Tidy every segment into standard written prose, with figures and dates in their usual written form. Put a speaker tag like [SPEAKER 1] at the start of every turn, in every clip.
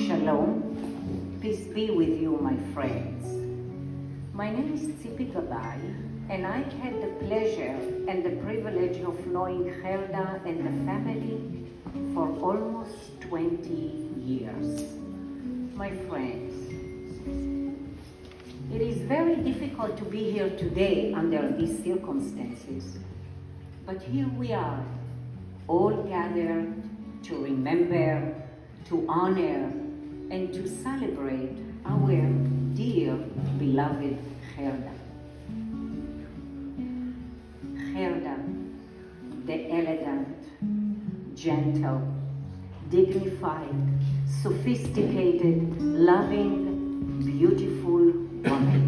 [SPEAKER 1] Shalom, peace be with you, my friends. My name is Tzipi Gabai, and I had the pleasure and the privilege of knowing Gerda and the family for almost 20 years. My friends, it is very difficult to be here today under these circumstances, but here we are, all gathered to remember, to honor, and to celebrate our dear, beloved Gerda. Gerda, the elegant, gentle, dignified, sophisticated, loving, beautiful woman.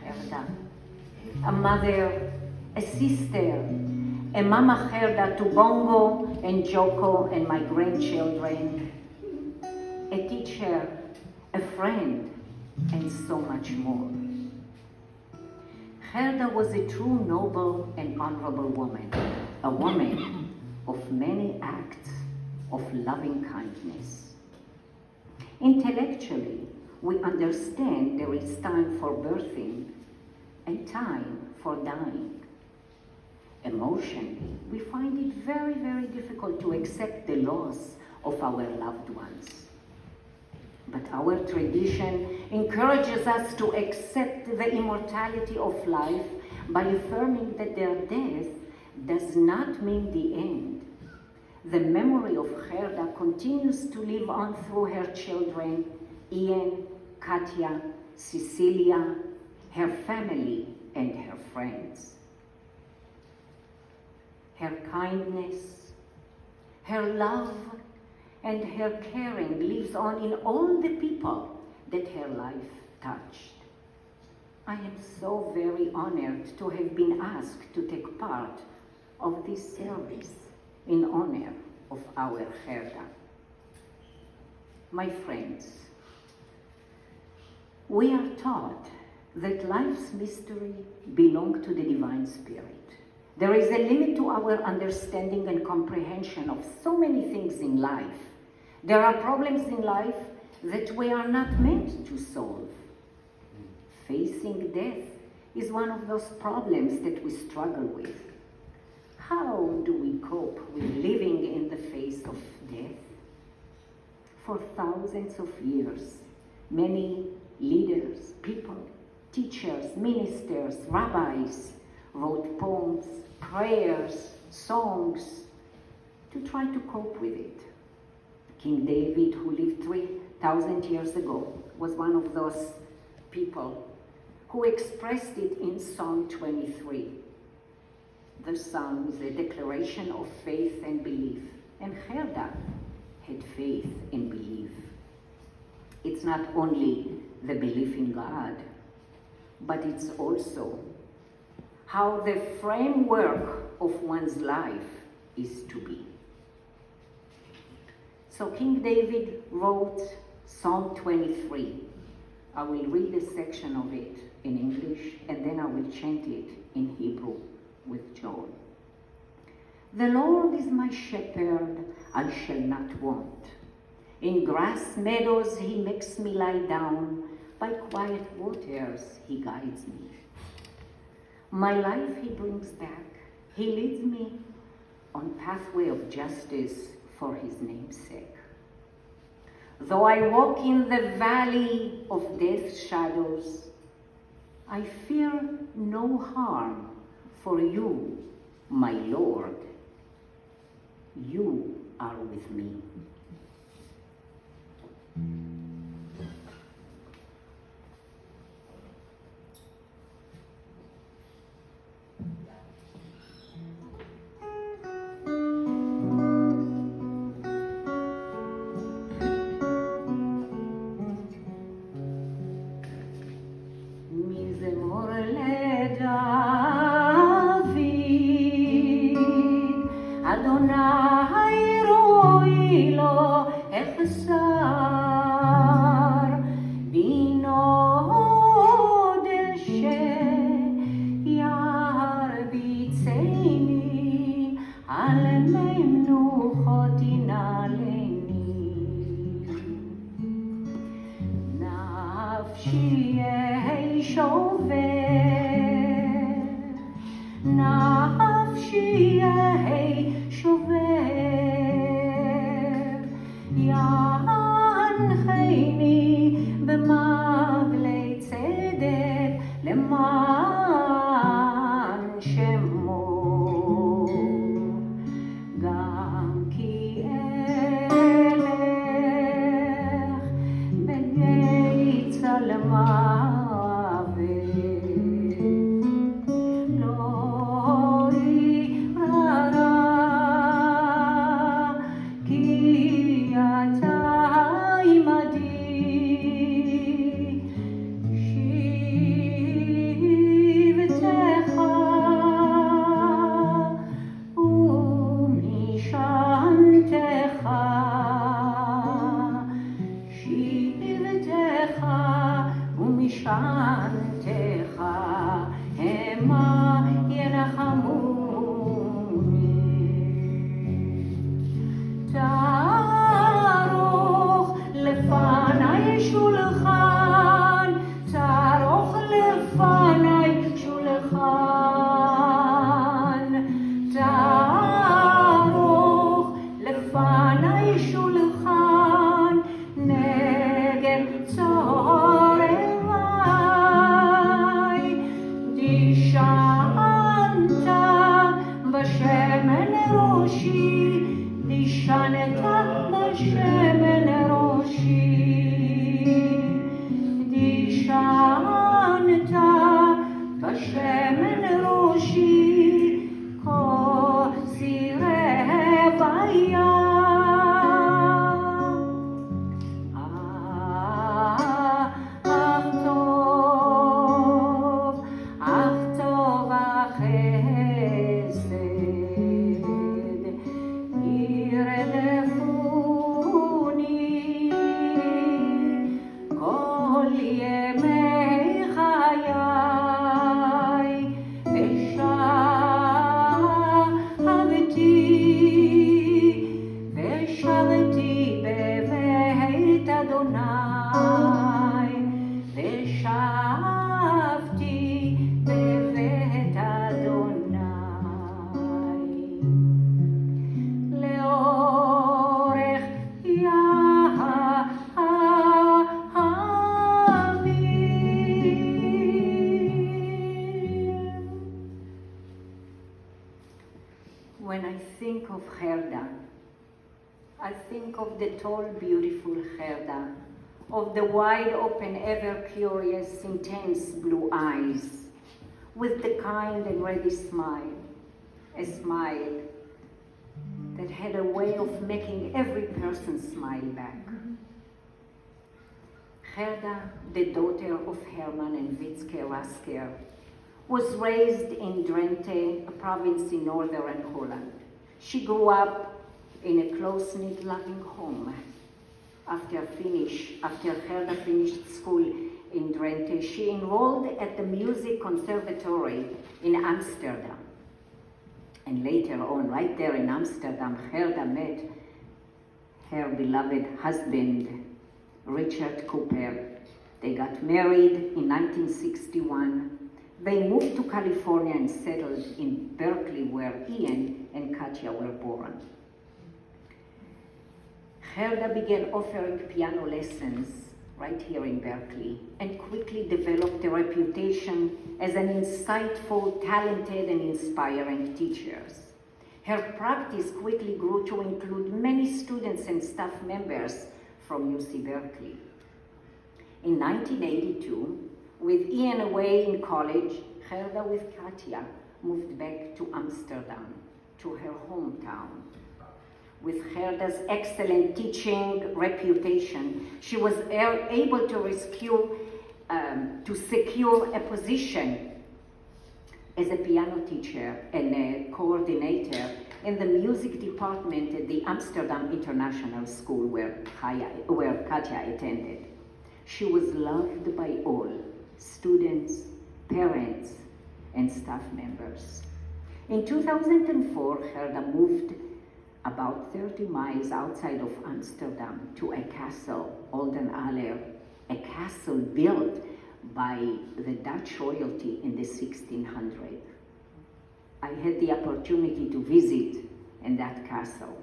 [SPEAKER 1] Gerda, a mother, a sister, a Mama Gerda to Bongo and Joko and my grandchildren, a teacher, a friend, and so much more. Gerda was a true noble and honorable woman, a woman of many acts of loving kindness. Intellectually, we understand there is time for birthing and time for dying. Emotionally, we find it very, very difficult to accept the loss of our loved ones. But our tradition encourages us to accept the immortality of life by affirming that their death does not mean the end. The memory of Gerda continues to live on through her children, Ian, Katya, Cecilia, her family, and her friends. Her kindness, her love, and her caring lives on in all the people that her life touched. I am so very honored to have been asked to take part of this service in honor of our Gerda. My friends, we are taught that life's mystery belongs to the Divine Spirit. There is a limit to our understanding and comprehension of so many things in life. There are problems in life that we are not meant to solve. Facing death is one of those problems that we struggle with. How do we cope with living in the face of death? For thousands of years, many leaders, people, teachers, ministers, rabbis wrote poems, prayers, songs to try to cope with it. King David, who lived 3,000 years ago, was one of those people who expressed it in Psalm 23. The psalm is a declaration of faith and belief, and Gerda had faith and belief. It's not only the belief in God, but it's also how the framework of one's life is to be. So King David wrote Psalm 23. I will read a section of it in English, and then I will chant it in Hebrew with joy. The Lord is my shepherd, I shall not want. In grass meadows he makes me lie down, by quiet waters he guides me. My life he brings back, he leads me on pathway of justice for his name's sake. Though I walk in the valley of death's shadows, I fear no harm, for you, my Lord, you are with me. שובר, נפשי יהי שובר, ינחני במעגלי צדק למען שמו, גם כי אלך בגיא צלמוות, לא אירא רע, כי אתה עמדי, שבטך ומשענתך, שבטך ומשענתך המה ינחמוני. תערוך לפני שולחן, תערוך לפני שולחן, תערוך לפני שולחן, נגד צהרי, דשנת בשמן ראשי, דשנת בשמן ראשי, דשנת בשמן ראשי, כוסי רוויה. אך טוב החסד ירדפוני כל ימי חיי, ושבתי בבית אדוני, ושבתי בבית אדוני לאורך ימים. When I think of Gerda, I think of the tall, beautiful Gerda, of the wide-open, ever-curious, intense blue eyes, with the kind and ready smile, a smile that had a way of making every person smile back. Gerda, the daughter of Herman and Witzke Rasker, was raised in Drenthe, a province in northern Holland. She grew up in a close-knit, loving home. After Gerda finished school in Drenthe, she enrolled at the Music Conservatory in Amsterdam. And later on, right there in Amsterdam, Gerda met her beloved husband, Richard Cooper. They got married in 1961. They moved to California and settled in Berkeley, where Ian and Katja were born. Gerda began offering piano lessons right here in Berkeley and quickly developed a reputation as an insightful, talented, and inspiring teacher. Her practice quickly grew to include many students and staff members from UC Berkeley. In 1982, with Ian away in college, Gerda with Katja moved back to Amsterdam, to her hometown. With Gerda's excellent teaching reputation, she was able to secure a position as a piano teacher and a coordinator in the music department at the Amsterdam International School where Katja attended. She was loved by all, students, parents, and staff members. In 2004, Gerda moved about 30 miles outside of Amsterdam to a castle, Olden Aller, a castle built by the Dutch royalty in the 1600s. I had the opportunity to visit in that castle.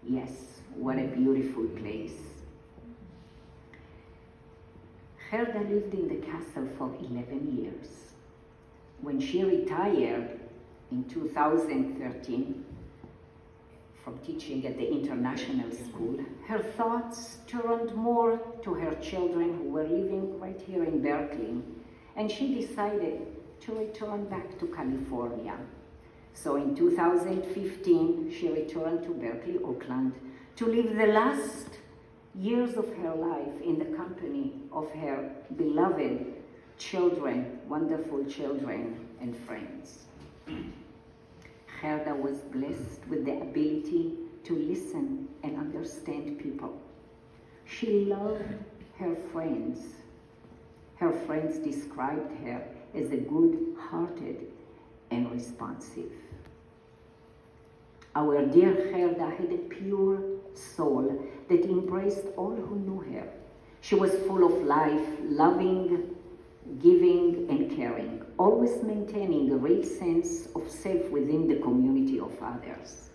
[SPEAKER 1] Yes, what a beautiful place. Gerda lived in the castle for 11 years. When she retired in 2013 from teaching at the international school, her thoughts turned more to her children who were living right here in Berkeley, and she decided to return back to California. So in 2015, she returned to Berkeley, Oakland, to live the last years of her life in the company of her beloved children, wonderful children and friends. Gerda was blessed with the ability to listen and understand people. She loved her friends. Her friends described her as a good-hearted and responsive. Our dear Gerda had a pure soul that embraced all who knew her. She was full of life, loving, giving, and caring, always maintaining a real sense of self within the community of others.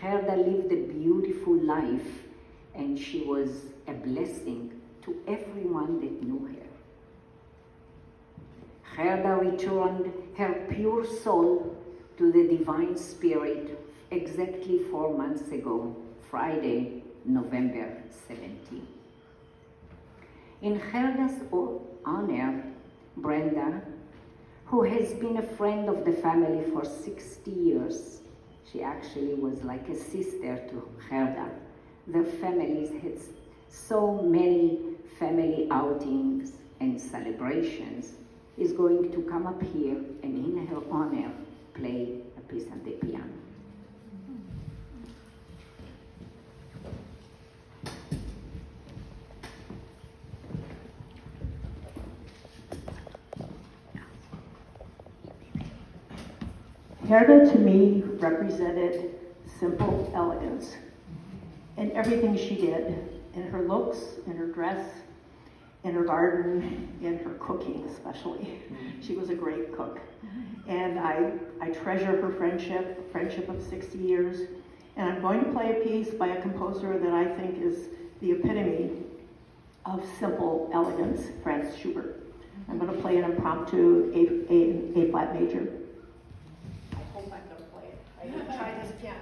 [SPEAKER 1] Gerda lived a beautiful life, and she was a blessing to everyone that knew her. Gerda returned her pure soul to the Divine Spirit exactly 4 months ago, Friday, November 17. In Gerda's honor, Brenda, who has been a friend of the family for 60 years, she actually was like a sister to Gerda. Their families had so many family outings and celebrations, is going to come up here and in her honor play a piece on the piano.
[SPEAKER 2] Gerda to me represented simple elegance in everything she did, in her looks, in her dress, in her garden, in her cooking especially. She was a great cook. And I treasure her friendship of 60 years. And I'm going to play a piece by a composer that I think is the epitome of simple elegance, Franz Schubert. I'm going to play an impromptu A flat major. I hope I'm going to play it. I didn't try this piano.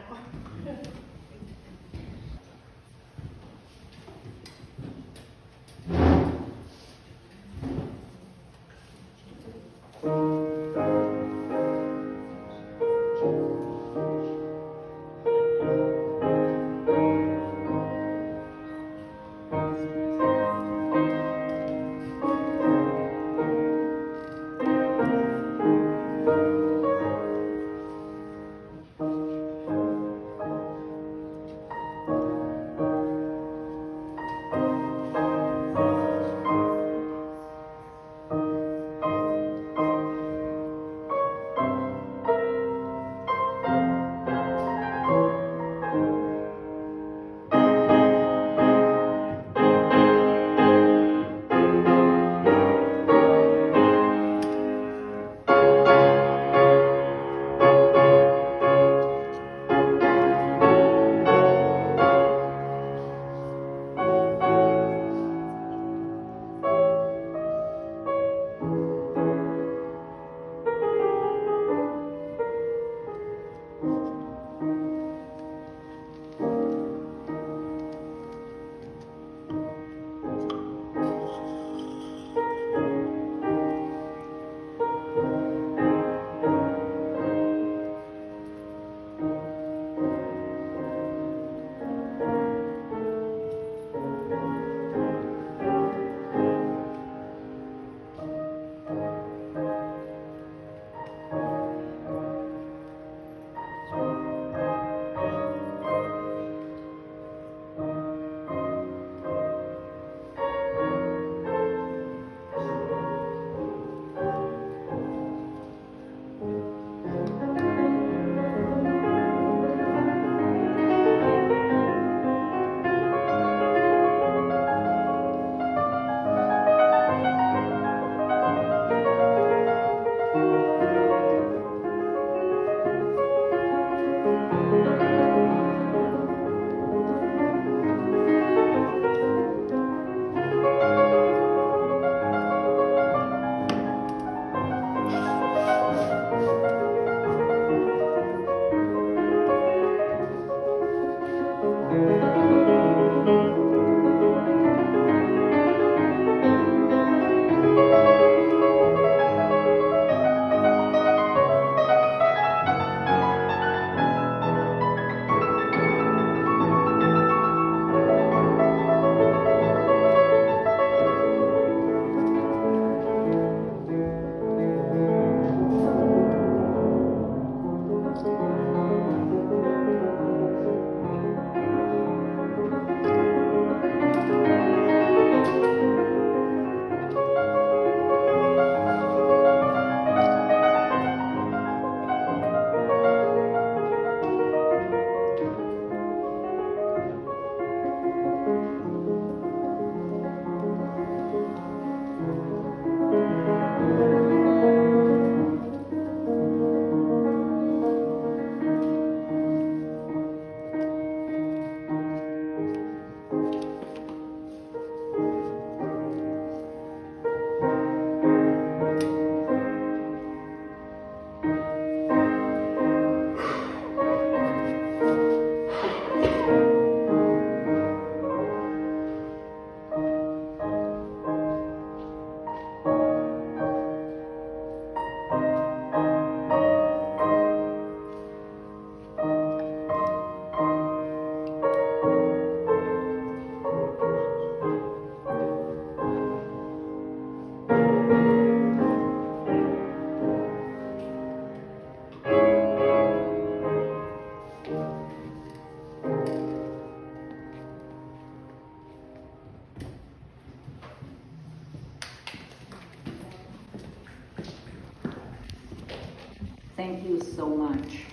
[SPEAKER 1] Thank you so much.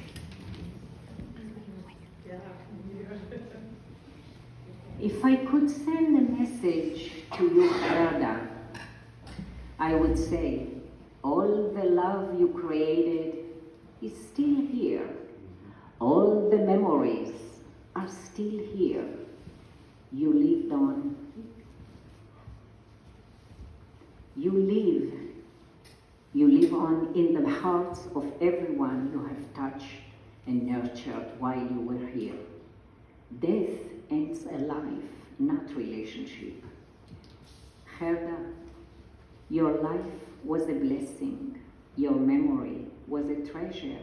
[SPEAKER 1] If I could send a message to you, Gerda, I would say, all the love you created is still here. All the memories are still here. You lived on. You live on in the hearts of everyone you have touched and nurtured while you were here. Death ends a life, not relationship. Gerda, your life was a blessing. Your memory was a treasure.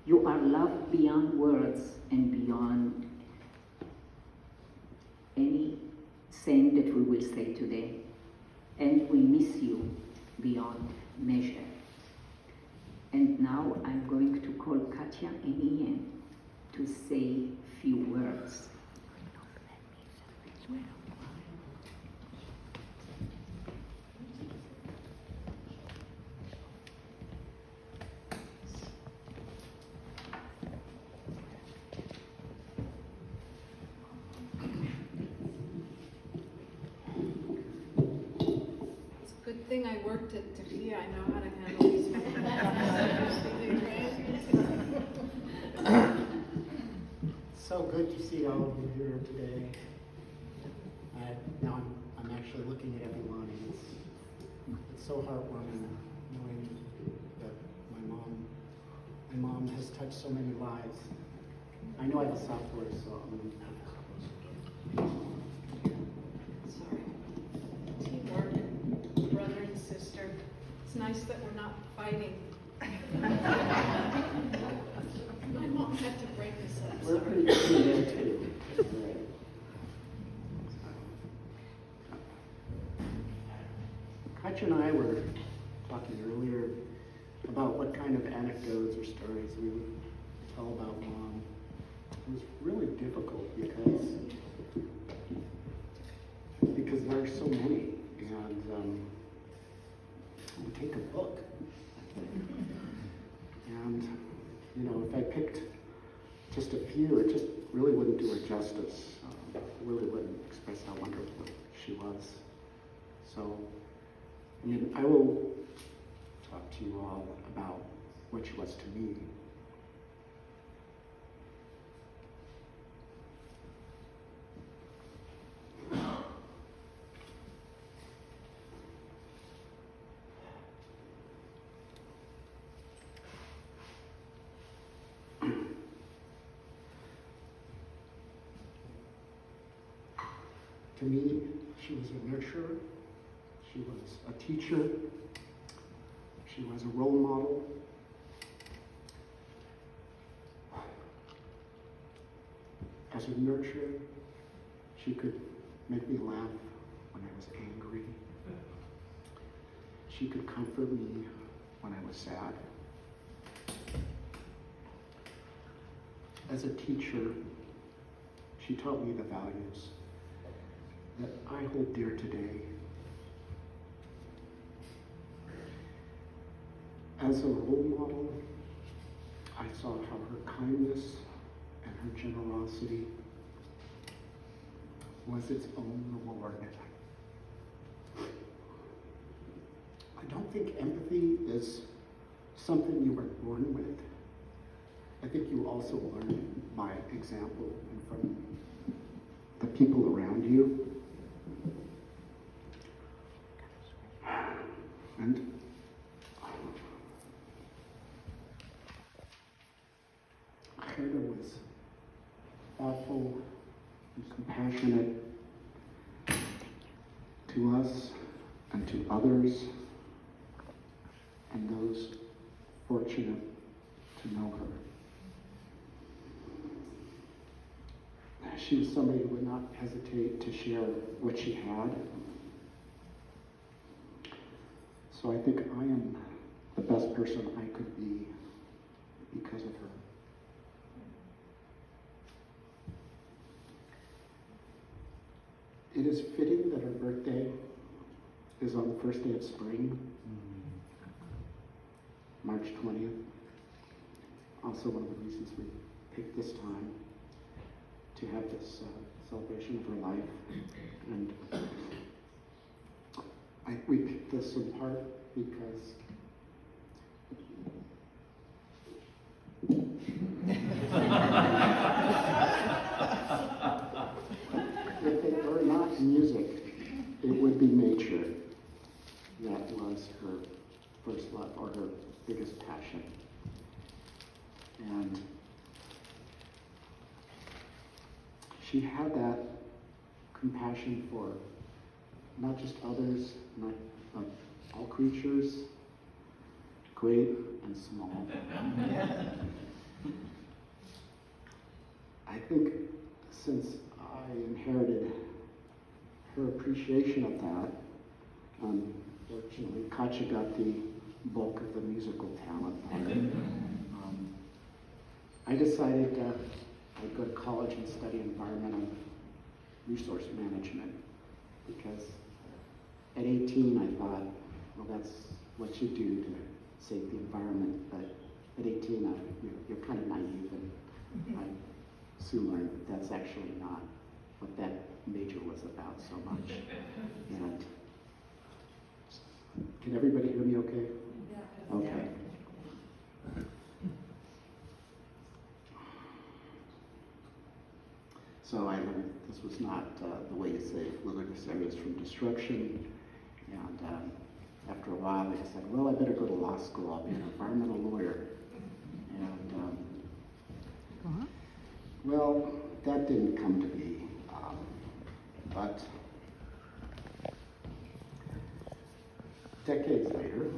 [SPEAKER 1] You are loved beyond words and beyond any saying that we will say today. And we miss you beyond measure. And now I'm going to call Katya and Ian to say few words.
[SPEAKER 3] Good thing I worked at Tafia. I know how to handle these
[SPEAKER 4] So good to see all of you here today. Now I'm actually looking at everyone, and it's so heartwarming knowing that my mom has touched so many lives. I know I have a soft voice, so I'm going to.
[SPEAKER 3] Sorry. Teamwork, brother and sister. It's nice that we're not fighting. My mom had to break us up.
[SPEAKER 4] We're pretty good there too. Katya and I were talking earlier about what kind of anecdotes or stories we would tell about Mom. It was really difficult because there are so many, and we take a book, and if I picked just a few, it just really wouldn't do her justice. It really wouldn't express how wonderful she was. So, I will talk to you all about what she was to me. To me, she was a nurturer, she was a teacher, she was a role model. As a nurturer, she could make me laugh when I was angry. She could comfort me when I was sad. As a teacher, she taught me the values that I hold dear today. As a role model, I saw how her kindness and her generosity was its own reward. I don't think empathy is something you were born with. I think you also learn by example and from the people around you. And Gerda was thoughtful and compassionate to us and to others and those fortunate to know her. She was somebody who would not hesitate to share what she had. So I think I am the best person I could be because of her. It is fitting that her birthday is on the first day of spring, March 20th. Also one of the reasons we picked this time to have this celebration of her life. And we picked this in part because if it were not music, it would be nature. That was her first love, or her biggest passion. And she had that compassion for not just others, but all creatures, great and small. I think since I inherited her appreciation of that, unfortunately, Katja got the bulk of the musical talent part. I decided I'd go to college and study environmental resource management because at 18 I thought, well, that's what you do to save the environment. But at 18, you're kind of naive, and I soon learned that that's actually not what that major was about so much. And can everybody hear me okay? Yeah. Okay. So I learned this was not the way to save wilderness areas from destruction. And after a while, I decided, well, I better go to law school. I'll be an environmental lawyer. And well, that didn't come to be. But decades later,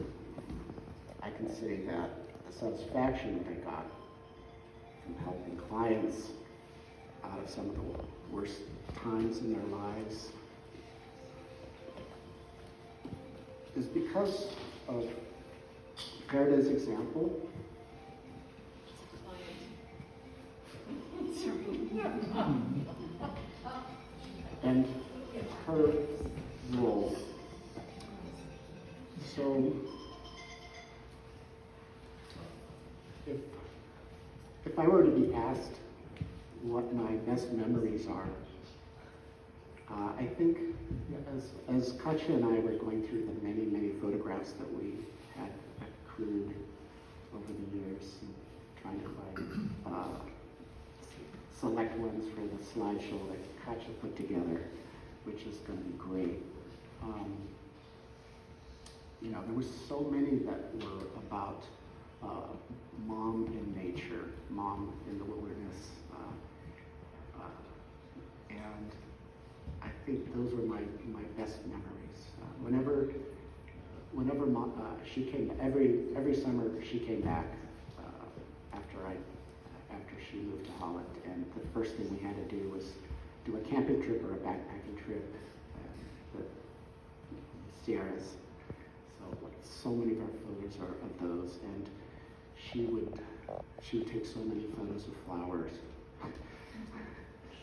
[SPEAKER 4] I can say that the satisfaction that I got from helping clients out of some of the worst times in their lives is because of Gerda's example. And her role. So if I were to be asked what my best memories are, I think as Katja and I were going through the many, many photographs that we had accrued over the years, and trying to find select ones for the slideshow that Katja put together, which is going to be great. There were so many that were about mom in nature, mom in the wilderness, and I think think those were my best memories. Whenever she came, every summer she came back after she moved to Holland, and the first thing we had to do was do a camping trip or a backpacking trip, the Sierras. So many of our photos are of those, and she would take so many photos of flowers.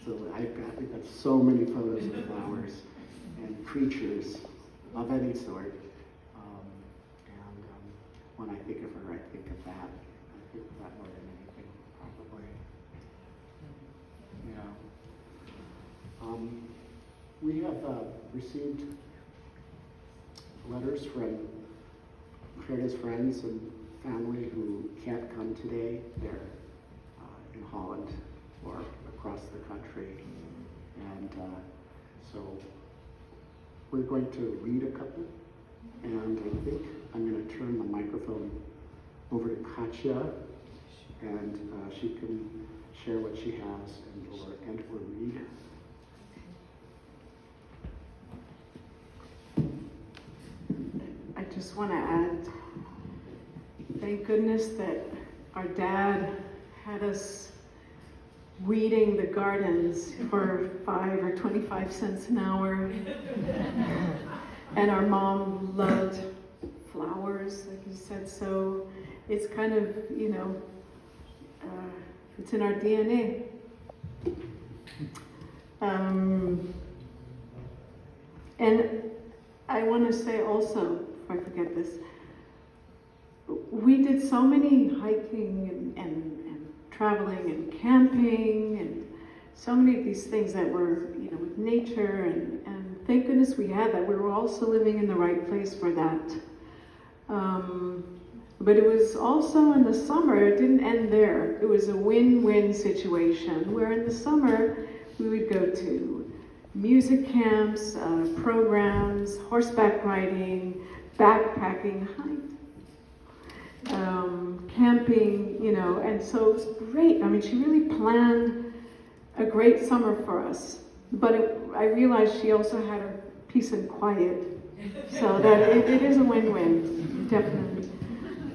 [SPEAKER 4] So we've got so many photos of flowers and creatures of any sort. When I think of her, I think of that. I think of that more than anything, probably. Yeah. We have received letters from Gerda's friends and family who can't come today. They're in Holland or across the country. And so we're going to read a couple. And I think I'm going to turn the microphone over to Katya, and she can share what she has or read.
[SPEAKER 3] I just want to add, thank goodness that our dad had us weeding the gardens for 5 or 25 cents an hour. And our mom loved flowers, like you said, so it's kind of, it's in our DNA. And I want to say also, before I forget this, we did so many hiking and traveling and camping and so many of these things that were, with nature and thank goodness we had that. We were also living in the right place for that. But it was also in the summer, it didn't end there. It was a win-win situation where in the summer we would go to music camps, programs, horseback riding, backpacking, camping, and so it was great. I mean, she really planned a great summer for us. But I realized she also had her peace and quiet, so that it is a win-win, definitely.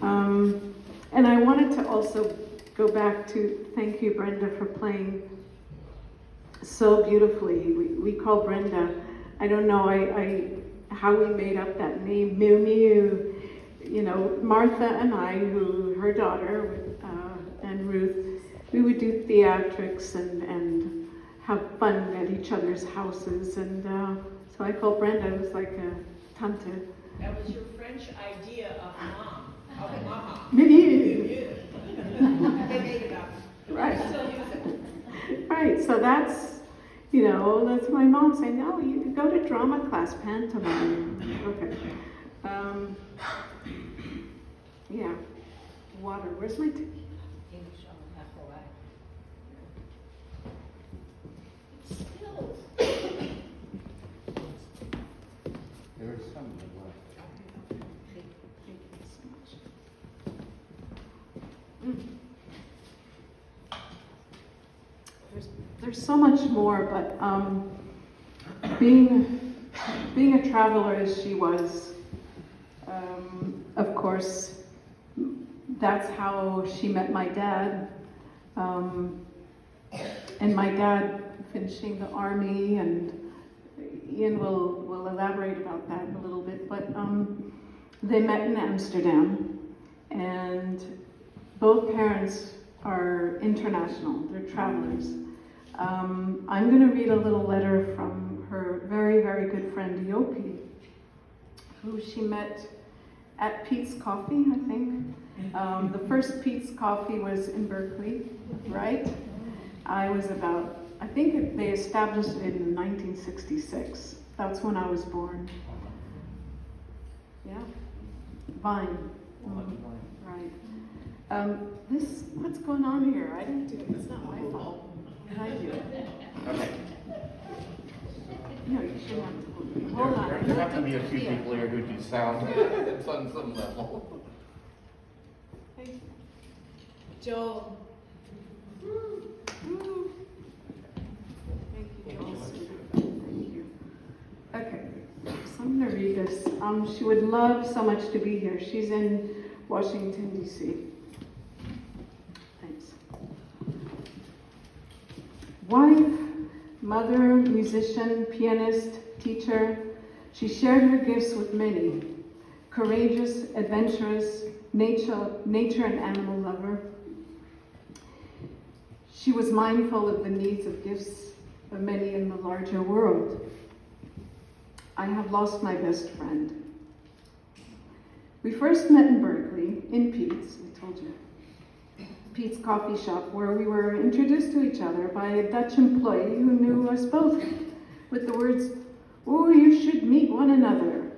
[SPEAKER 3] And I wanted to also go back to thank you, Brenda, for playing so beautifully. We call Brenda, I don't know how we made up that name, Mew Mew. Martha and I, her daughter, and Ruth, we would do theatrics and have fun at each other's houses, and so I called Brenda. It was like a tante.
[SPEAKER 5] That was your French idea of mom, of mama.
[SPEAKER 3] Maybe.
[SPEAKER 5] They made it up.
[SPEAKER 3] Right.
[SPEAKER 5] Still use it.
[SPEAKER 3] Right. So that's that's my mom saying, "No, you go to drama class, pantomime." Okay. Yeah. Water. Where's my tea?
[SPEAKER 6] There's some left.
[SPEAKER 3] Thank you so much. There's so much more, but being a traveler as she was, of course, that's how she met my dad. And my dad finishing the army, and Ian will elaborate about that a little bit, but they met in Amsterdam, and both parents are international, they're travelers. I'm going to read a little letter from her very, very good friend Yopi, who she met at Pete's Coffee, I think. The first Pete's Coffee was in Berkeley, right? I think they established it in 1966. That's when I was born. Yeah? Vine. Right. What's going on here? I didn't do it. It's not my fault. Did I do it?
[SPEAKER 6] Okay.
[SPEAKER 3] No, you shouldn't have to. Hold on.
[SPEAKER 6] There have to be a few people here who do sound. It's on some level.
[SPEAKER 3] Thank you. Joel. Thank you, Joel. Thank you. this. She would love so much to be here. She's in Washington, D.C. Thanks. Wife, mother, musician, pianist, teacher, she shared her gifts with many. Courageous, adventurous, nature and animal lover. She was mindful of the needs of gifts of many in the larger world. I have lost my best friend. We first met in Berkeley, in Pete's, I told you. Pete's coffee shop, where we were introduced to each other by a Dutch employee who knew us both with the words, "Oh, you should meet one another."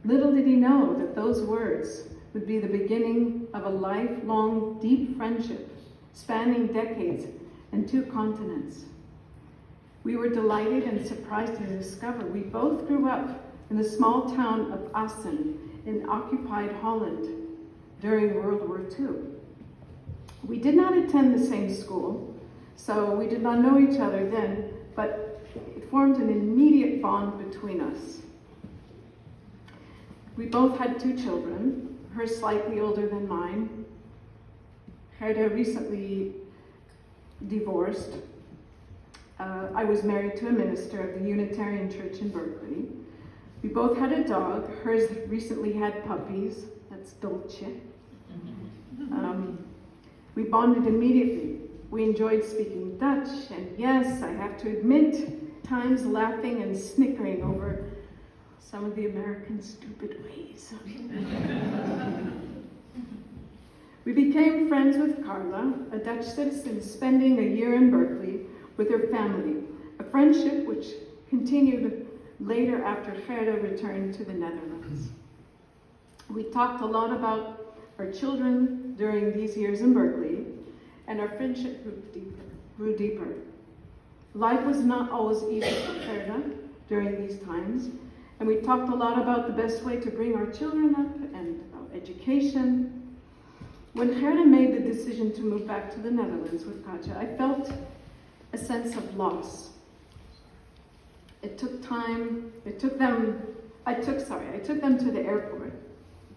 [SPEAKER 3] Little did he know that those words would be the beginning of a lifelong, deep friendship spanning decades and 2 continents. We were delighted and surprised to discover we both grew up in the small town of Assen in occupied Holland during World War II. We did not attend the same school, so we did not know each other then, but it formed an immediate bond between us. We both had 2 children, her slightly older than mine. Gerda recently divorced. I was married to a minister of the Unitarian Church in Berkeley. We both had a dog. Hers recently had puppies. That's Dolce. We bonded immediately. We enjoyed speaking Dutch, and yes, I have to admit, times laughing and snickering over some of the American stupid ways. We became friends with Carla, a Dutch citizen spending a year in Berkeley with her family, a friendship which continued later after Gerda returned to the Netherlands. We talked a lot about our children during these years in Berkeley, and our friendship grew deeper. Life was not always easy for Gerda during these times, and we talked a lot about the best way to bring our children up and about education. When Gerda made the decision to move back to the Netherlands with Katja, I felt a sense of loss. It took time. I took them to the airport,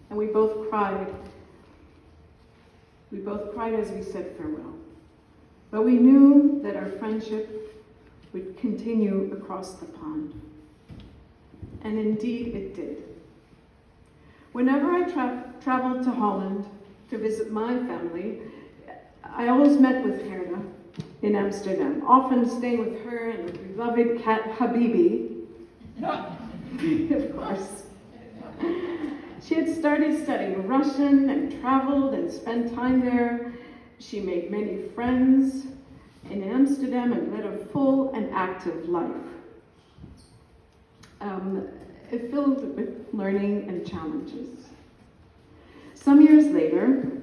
[SPEAKER 3] and we both cried. We both cried as we said farewell. But we knew that our friendship would continue across the pond. And indeed it did. Whenever I traveled to Holland to visit my family, I always met with Gerda in Amsterdam, often staying with her and her beloved cat Habibi, of course. She had started studying Russian and traveled and spent time there. She made many friends in Amsterdam and led a full and active life. Filled with learning and challenges. Some years later,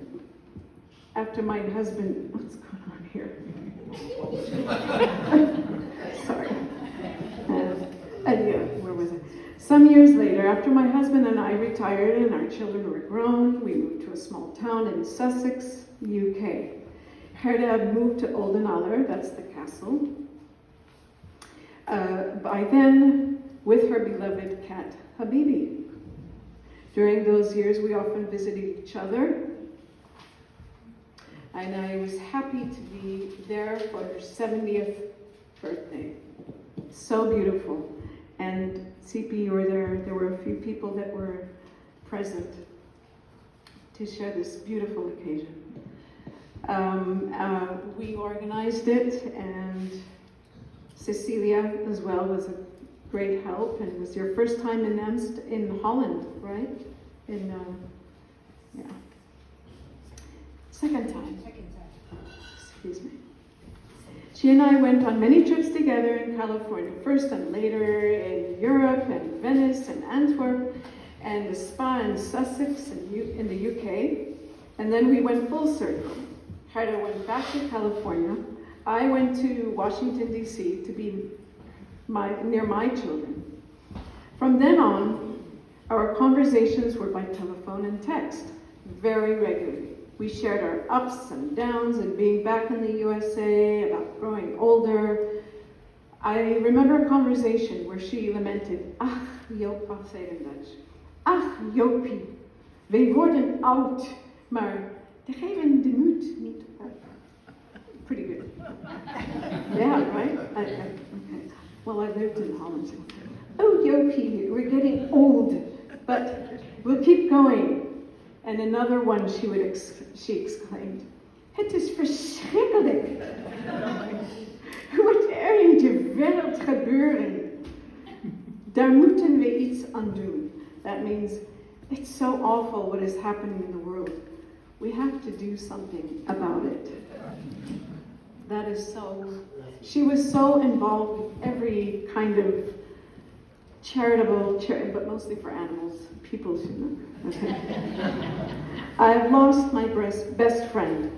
[SPEAKER 3] after my husband, what's going on here? Sorry. Where was I? Some years later, after my husband and I retired and our children were grown, we moved to a small town in Sussex, UK. Gerda moved to Oldenaller, that's the castle. By then, with her beloved cat, Habibi. During those years, we often visited each other, and I was happy to be there for her 70th birthday. So beautiful. And CP, you were there. There were a few people that were present to share this beautiful occasion. We organized it, and Cecilia as well was a great help. And it was your first time in Holland, right? Second time. Excuse me. She and I went on many trips together in California, first and later in Europe and Venice and Antwerp and the spa in Sussex in the UK. And then we went full circle. Gerda went back to California. I went to Washington, D.C. to be near my children. From then on, our conversations were by telephone and text, very regularly. We shared our ups and downs and being back in the USA, about growing older. I remember a conversation where she lamented, ach, Joop, I'll say it in Dutch. Ach, Jopie, wij worden oud, maar we geven de moed niet op. Pretty good. Yeah, right? Okay. Well, I lived in Holland. Oh, Jopie, we're getting old, but we'll keep going. And another one she exclaimed, het is verschrikkelijk. Wat er in de wereld gebeuren. Daar moeten we iets aan doen. That means it's so awful what is happening in the world. We have to do something about it. That is so. She was so involved with every kind of charitable, but mostly for animals. People should know. Okay. I've lost my best friend,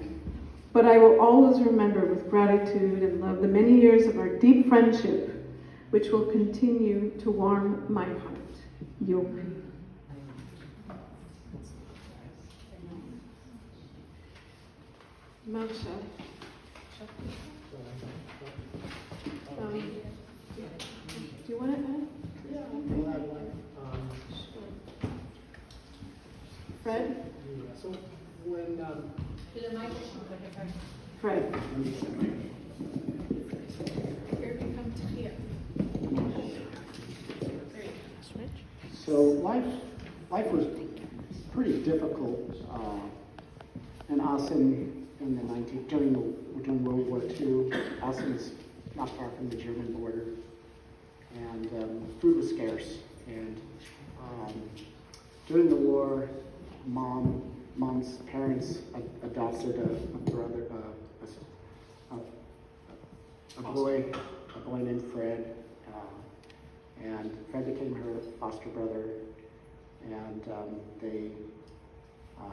[SPEAKER 3] but I will always remember with gratitude and love the many years of our deep friendship, which will continue to warm my heart. Jopie. Marsha. Do you want to add?
[SPEAKER 4] Yeah, I'll add one.
[SPEAKER 3] Fred?
[SPEAKER 4] Yeah, so when
[SPEAKER 3] Fred.
[SPEAKER 5] Here we come to here.
[SPEAKER 4] So life was pretty difficult in Aachen in the during World War II. Aachen is not far from the German border, and food was scarce. And during the war, mom's parents adopted a brother, a boy named Fred. And Fred became her foster brother, and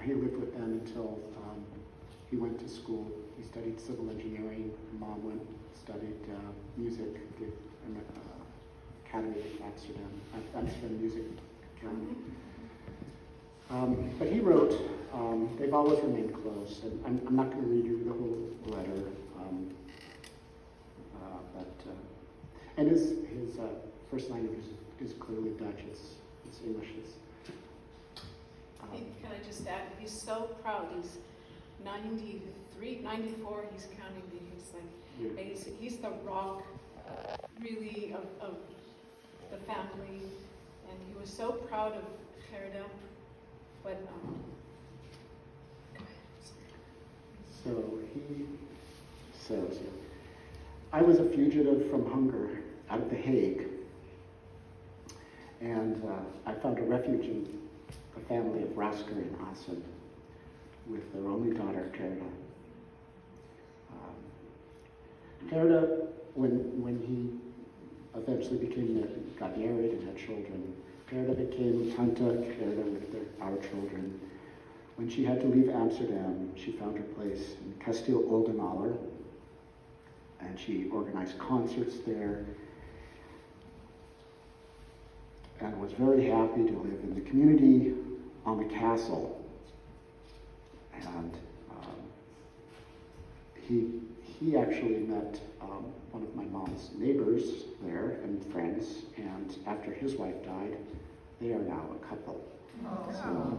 [SPEAKER 4] he lived with them until he went to school. He studied civil engineering. Mom studied music at the Academy of Amsterdam Music Academy. But he wrote. They've always remained close, and I'm not going to read you the whole letter. And his first language is clearly Dutch. It's English.
[SPEAKER 3] Can I just add, he's so proud. He's 93, 94, he's counting. He's the rock, really, of the family. And he was so proud of Gerda. But,
[SPEAKER 4] So he says, I was a fugitive from hunger out of The Hague, and I found a refuge in the family of Rasker in Aachen with their only daughter, Gerda. Gerda, when he eventually got married and had children, Gerda became Tante Gerda with our children. When she had to leave Amsterdam, she found her place in Kasteel Oldenzaal, and she organized concerts there, and was very happy to live in the community on the castle. And he actually met one of my mom's neighbors there and friends, and after his wife died, they are now a couple. Oh. So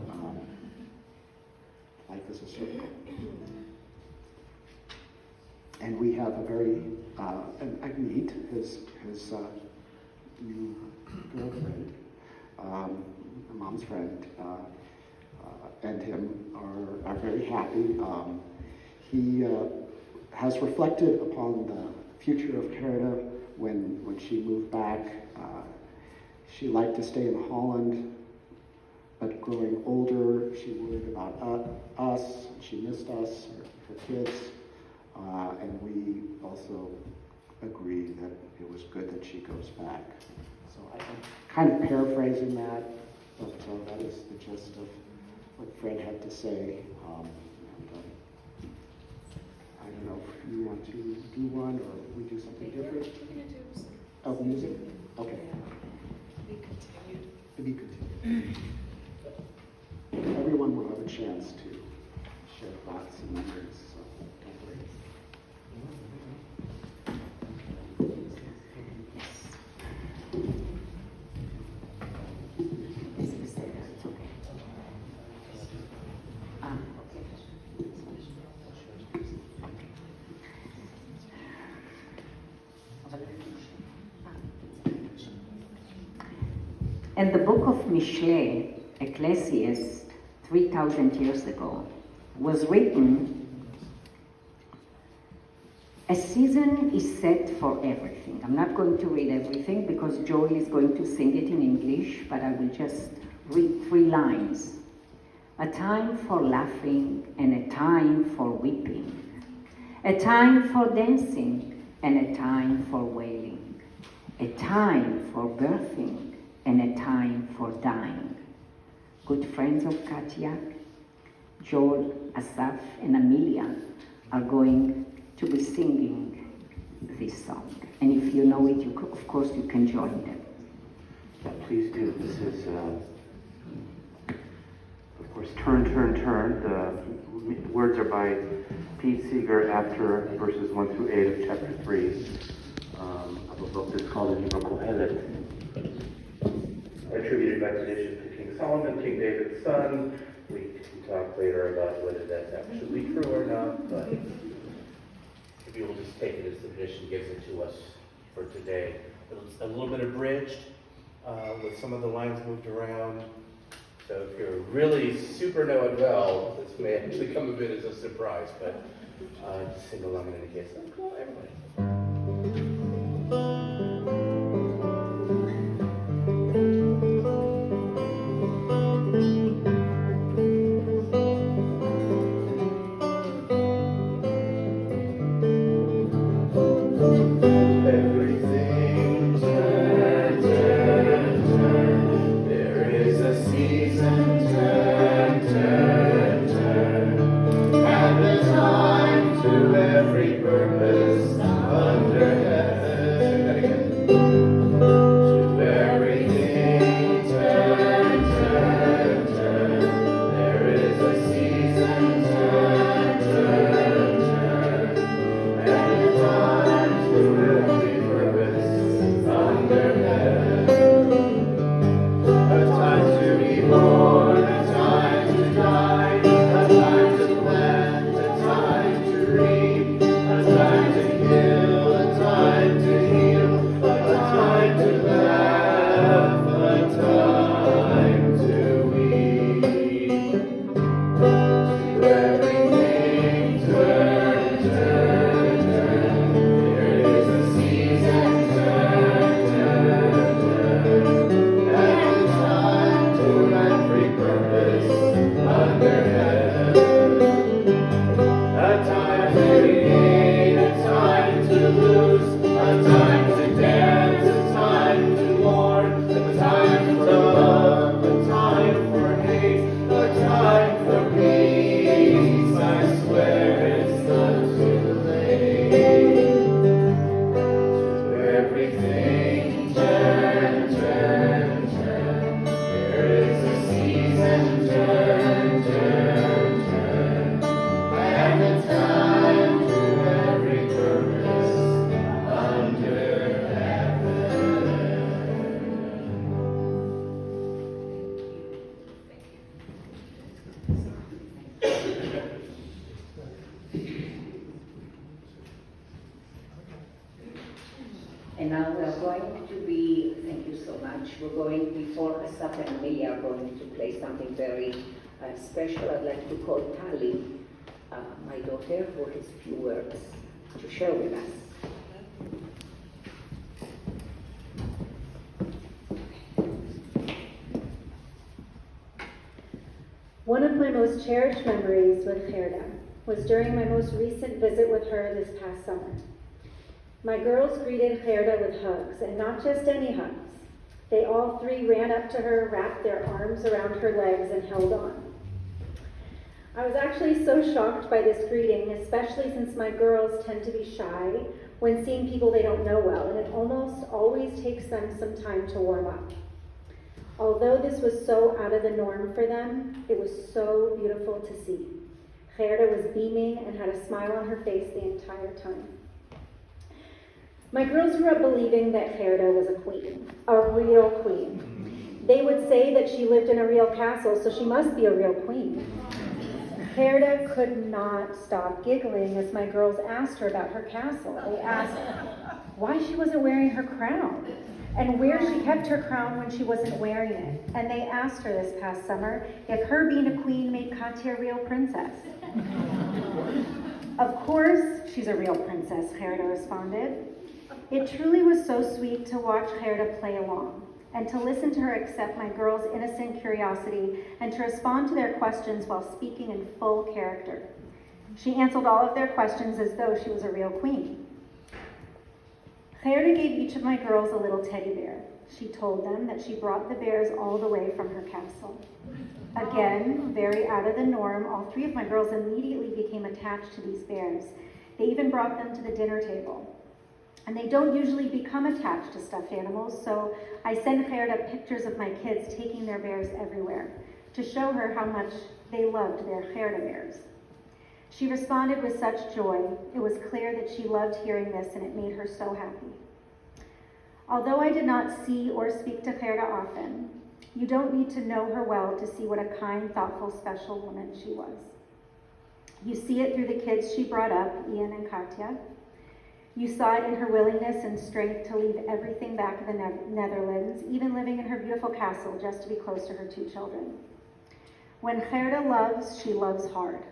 [SPEAKER 4] life is a circle. And we have a very, and Agnete, his new girlfriend, mom's friend, and him are very happy. He has reflected upon the future of Gerda when she moved back. She liked to stay in Holland, but growing older, she worried about us. She missed us, her kids. And we also agree that it was good that she goes back. So I'm kind of paraphrasing that, but that is the gist of what Fred had to say. I don't know if you want to do one or we do something different.
[SPEAKER 5] We're going to do some.
[SPEAKER 4] Oh, music? Okay.
[SPEAKER 5] Be continued.
[SPEAKER 4] To be continued. Everyone will have a chance to share thoughts and memories, so don't worry.
[SPEAKER 1] And the book of Mishle, Ecclesiastes, 3,000 years ago, was written, a season is set for everything. I'm not going to read everything because Joel is going to sing it in English, but I will just read 3 lines. A time for laughing and a time for weeping. A time for dancing and a time for wailing. A time for birthing and a time for dying. Good friends of Katya, Joel, Asaf, and Amelia are going to be singing this song. And if you know it, of course, you can join them.
[SPEAKER 7] Yeah, please do. This is, of course, Turn, Turn, Turn. The words are by Pete Seeger after verses 1 through 8 of chapter 3 of a book that's called the Kohelet. Attributed by tradition to King Solomon, King David's son. We can talk later about whether that's actually true or not, but if you will just take it as the tradition gives it to us for today. It's a little bit abridged, with some of the lines moved around. So if you're really super know it well, this may actually come a bit as a surprise, but just sing along in any case. Oh, cool, everybody.
[SPEAKER 1] And now we're going to be, thank you so much, we're going, before Asaf and Amelia are going to play something very special, I'd like to call Tali, my daughter, who has few words to share with us.
[SPEAKER 8] One of my most cherished memories with Gerda was during my most recent visit with her this past summer. My girls greeted Gerda with hugs, and not just any hugs. They all 3 ran up to her, wrapped their arms around her legs, and held on. I was actually so shocked by this greeting, especially since my girls tend to be shy when seeing people they don't know well, and it almost always takes them some time to warm up. Although this was so out of the norm for them, it was so beautiful to see. Gerda was beaming and had a smile on her face the entire time. My girls grew up believing that Gerda was a queen, a real queen. They would say that she lived in a real castle, so she must be a real queen. Gerda could not stop giggling as my girls asked her about her castle. They asked why she wasn't wearing her crown. and where she kept her crown when she wasn't wearing it. And they asked her this past summer if her being a queen made Katya a real princess. Of course, she's a real princess, Gerda responded. It truly was so sweet to watch Gerda play along and to listen to her accept my girls' innocent curiosity and to respond to their questions while speaking in full character. She answered all of their questions as though she was a real queen. Gerda gave each of my girls a little teddy bear. She told them that she brought the bears all the way from her castle. Again, very out of the norm, all three of my girls immediately became attached to these bears. They even brought them to the dinner table. And they don't usually become attached to stuffed animals, so I send Gerda pictures of my kids taking their bears everywhere to show her how much they loved their Gerda bears. She responded with such joy. It was clear that she loved hearing this, and it made her so happy. Although I did not see or speak to Gerda often, you don't need to know her well to see what a kind, thoughtful, special woman she was. You see it through the kids she brought up, Ian and Katya. You saw it in her willingness and strength to leave everything back in the Netherlands, even living in her beautiful castle just to be close to her two children. When Gerda loves, she loves hard.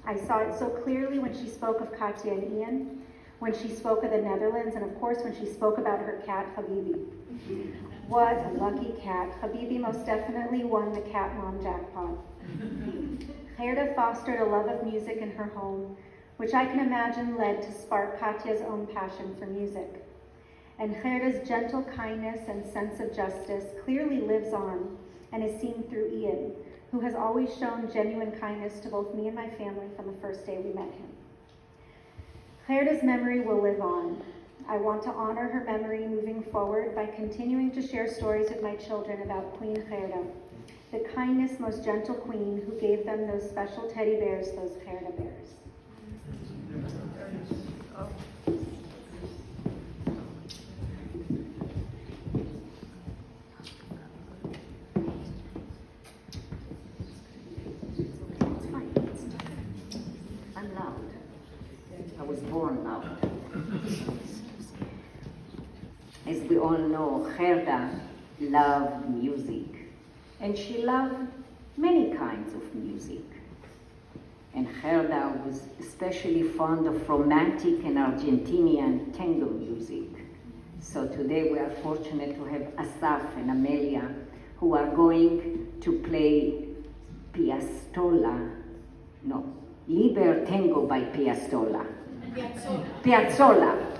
[SPEAKER 8] I saw it so clearly when she spoke of Katya and Ian, when she spoke of the Netherlands, and of course when she spoke about her cat, Habibi. What a lucky cat. Habibi most definitely won the cat mom jackpot. Gerda fostered a love of music in her home, which I can imagine led to spark Katya's own passion for music. And Gerda's gentle kindness and sense of justice clearly lives on and is seen through Ian, who has always shown genuine kindness to both me and my family from the first day we met him. Gerda's memory will live on. I want to honor her memory moving forward by continuing to share stories with my children about Queen Gerda, the kindest, most gentle queen who gave them those special teddy bears, those Gerda bears.
[SPEAKER 1] I'm loud. I was born loud. As we all know, Gerda loved music, and she loved many kinds of music. And Gerda was especially fond of romantic and Argentinian tango music. So today we are fortunate to have Asaf and Amelia, who are going to play Liber Tango by Piazzolla. Piazzolla.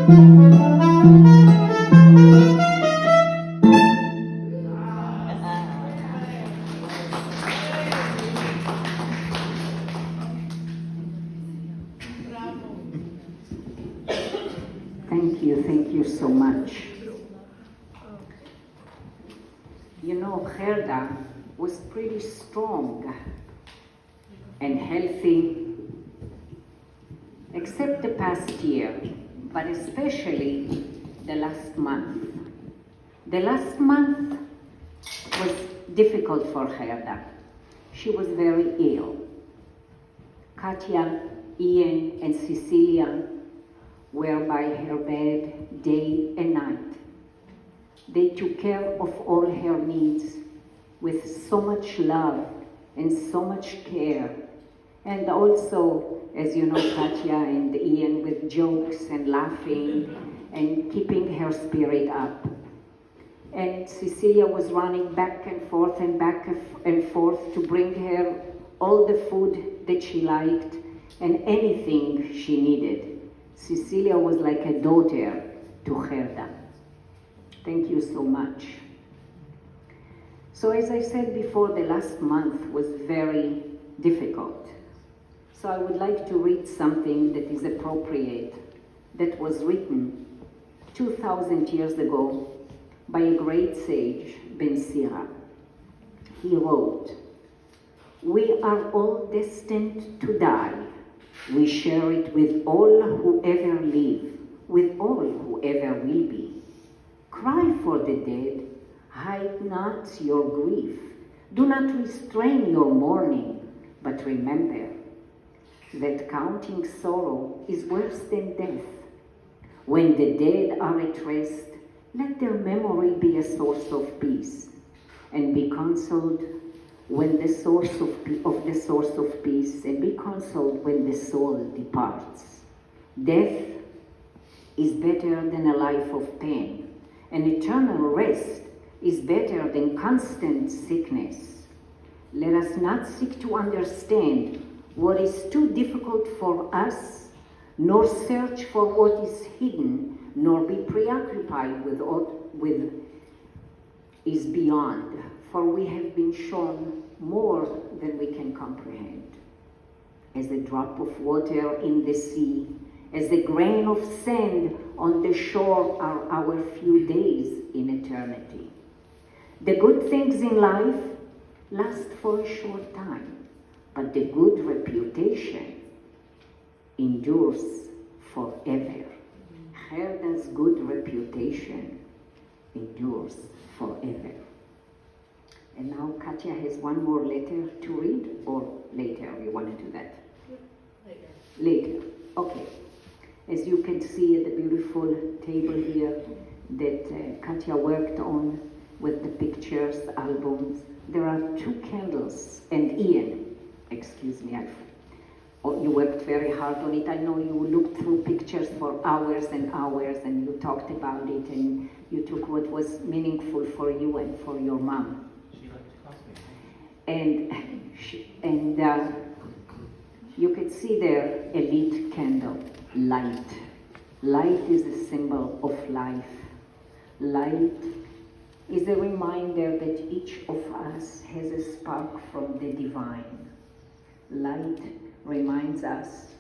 [SPEAKER 1] Thank you so much. You know, Gerda was pretty strong and healthy, except the past year, but especially the last month. The last month was difficult for Gerda. She was very ill. Katya, Ian, and Cecilia were by her bed day and night. They took care of all her needs with so much love and so much care. And also, as you know, Katya and Ian with jokes and laughing and keeping her spirit up. And Cecilia was running back and forth to bring her all the food that she liked and anything she needed. Cecilia was like a daughter to Gerda. Thank you so much. So as I said before, the last month was very difficult. So I would like to read something that is appropriate, that was written 2,000 years ago by a great sage, Ben Sira. He wrote, "We are all destined to die. We share it with all who ever live, with all who ever will be. Cry for the dead, hide not your grief. Do not restrain your mourning, but remember that counting sorrow is worse than death. When the dead are at rest, let their memory be a source of peace, and be consoled when the source of peace, and be consoled when the soul departs. Death is better than a life of pain. An eternal rest is better than constant sickness. Let us not seek to understand what is too difficult for us, nor search for what is hidden, nor be preoccupied with what is beyond, for we have been shown more than we can comprehend. As a drop of water in the sea, as a grain of sand on the shore are our few days in eternity. The good things in life last for a short time, but the good reputation endures forever." Gerda's good reputation endures forever. And now Katya has one more letter to read, or later you want to do that? Later, okay. As you can see at the beautiful table here that Katya worked on with the pictures, albums, there are 2 candles, and Ian, excuse me, you worked very hard on it. I know you looked through pictures for hours and hours, and you talked about it, and you took what was meaningful for you and for your mom.
[SPEAKER 6] She liked to cost me.
[SPEAKER 1] And you could see there a lit candle, light. Light is a symbol of life. Light is a reminder that each of us has a spark from the divine. Light reminds us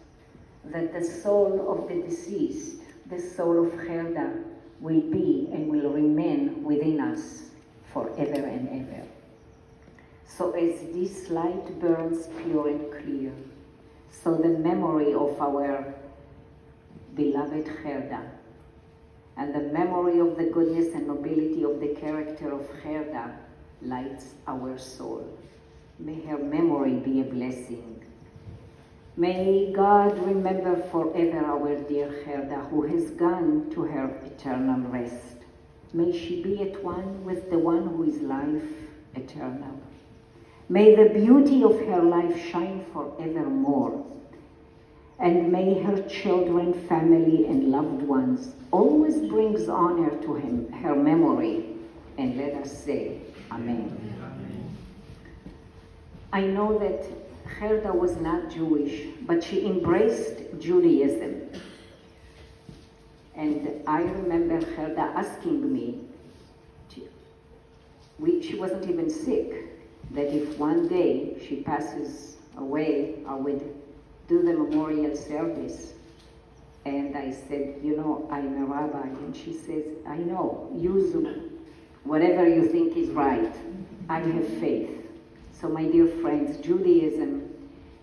[SPEAKER 1] that the soul of the deceased, the soul of Gerda, will be and will remain within us forever and ever. So as this light burns pure and clear, so the memory of our beloved Gerda and the memory of the goodness and nobility of the character of Gerda lights our soul. May her memory be a blessing. May God remember forever our dear Gerda, who has gone to her eternal rest. May she be at one with the one who is life eternal. May the beauty of her life shine forevermore. And may her children, family, and loved ones always brings honor to her memory. And let us say, Amen. I know that Gerda was not Jewish, but she embraced Judaism. And And I remember Gerda asking me, she wasn't even sick, that if one day she passes away, I would do the memorial service. And I said, I'm a rabbi. And she says, I know, use whatever you think is right. I have faith. So my dear friends, Judaism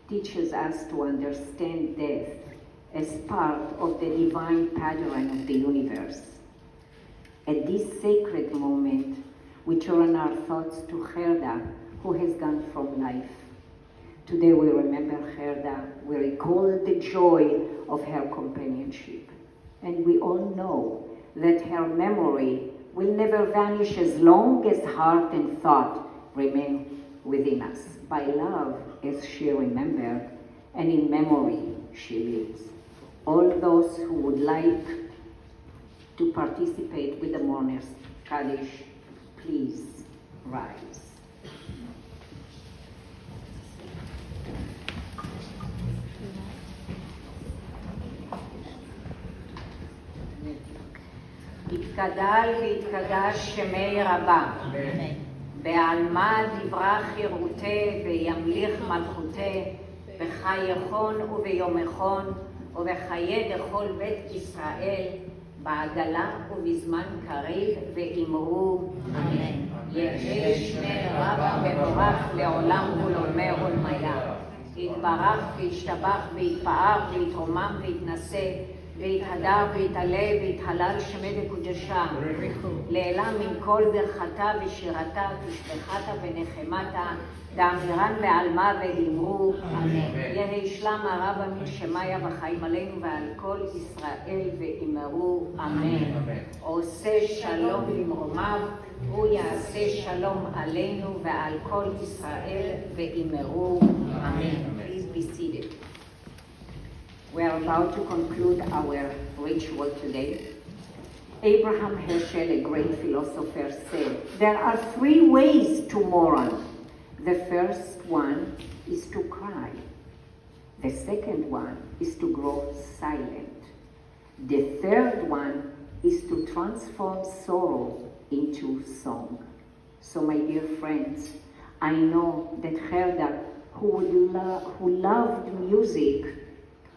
[SPEAKER 1] teaches us to understand death as part of the divine pattern of the universe. At this sacred moment, we turn our thoughts to Gerda, who has gone from life. Today we remember Gerda, we recall the joy of her companionship. And we all know that her memory will never vanish as long as heart and thought remain within us. By love, as she remembered, and in memory, she lives. All those who would like to participate with the mourners Kaddish, please rise. יתגדל ויתקדש שמי רבה, בעלמא דברה חירותי וימליך מלכותי, בחייכון וביומכון ובחיי דכל בית ישראל, בעגלה ובזמן קריב ואמרו אמן. יהי שמי רבה מבורך לעולם ולעולמי עולמיה. יתברך וישתבח ויתפאר ויתרומם ויתנשא ויתהדר ויתעלה ויתהלל שמי וקודשה לעילה מן כל ברכתה ושירתה תשבחתה ונחמתה דאמירן בעלמה ואמרו אמן. יהי שלם הרבה מן שמיה וחיים עלינו ועל כל ישראל ואמרו אמן. עושה שלום למרומיו הוא יעשה שלום עלינו ועל כל ישראל ואמרו אמן. Please be seated. We are about to conclude our ritual today. Abraham Herschel, a great philosopher, said, there are three ways to mourn. The first one is to cry. The second one is to grow silent. The third one is to transform sorrow into song. So my dear friends, I know that Gerda, who loved music,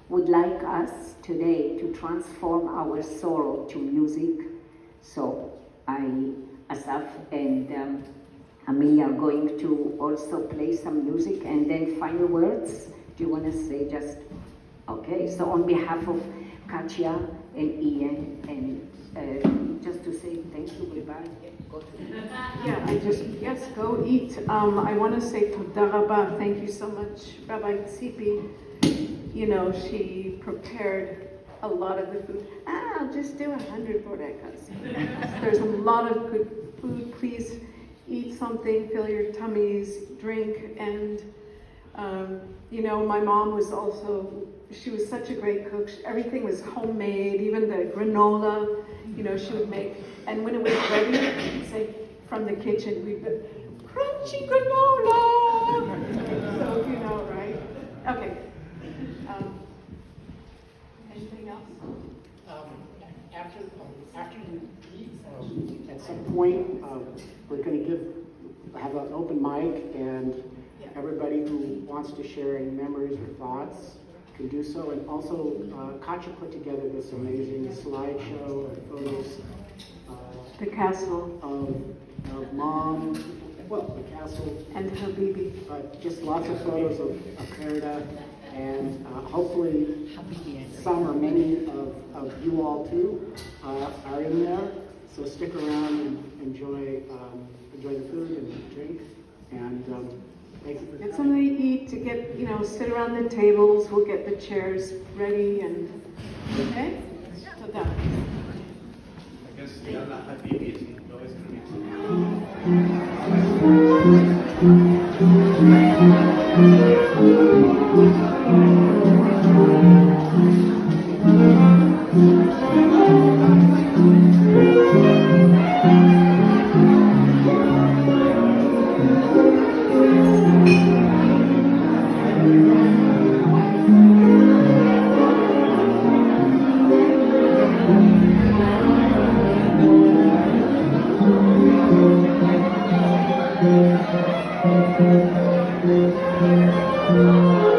[SPEAKER 1] would like us today to transform our sorrow to music. So Asaf and Amelia are going to also play some music, and then final words. Do you want to say just, okay, so on behalf of Katya and Ian, and just to say thank you, goodbye.
[SPEAKER 3] Yes, go eat. I want to say toda rabba, thank you so much, Rabbi Tzipi. She prepared a lot of the food. I'll just do 100 borekas. There's a lot of good food. Please eat something, fill your tummies, drink. And, my mom was she was such a great cook. Everything was homemade, even the granola, she would make. And when it was ready, say, from the kitchen, we'd be, crunchy granola! So, right? Okay. Anything else?
[SPEAKER 4] After you eat, at some point, we're going to have an open mic, and everybody who wants to share any memories or thoughts can do so. And also, Katya put together this amazing slideshow of photos.
[SPEAKER 3] The castle.
[SPEAKER 4] Of Mom, the castle.
[SPEAKER 3] And Habibi.
[SPEAKER 4] Just lots of photos of Gerda. And hopefully some or many of you all too are in there. So stick around and enjoy the food and drink. And thank you for
[SPEAKER 3] get something to eat, to get, sit around the tables. We'll get the chairs ready and, okay? So done.
[SPEAKER 6] I guess Yalla Habibi is always going to be
[SPEAKER 9] Thank you.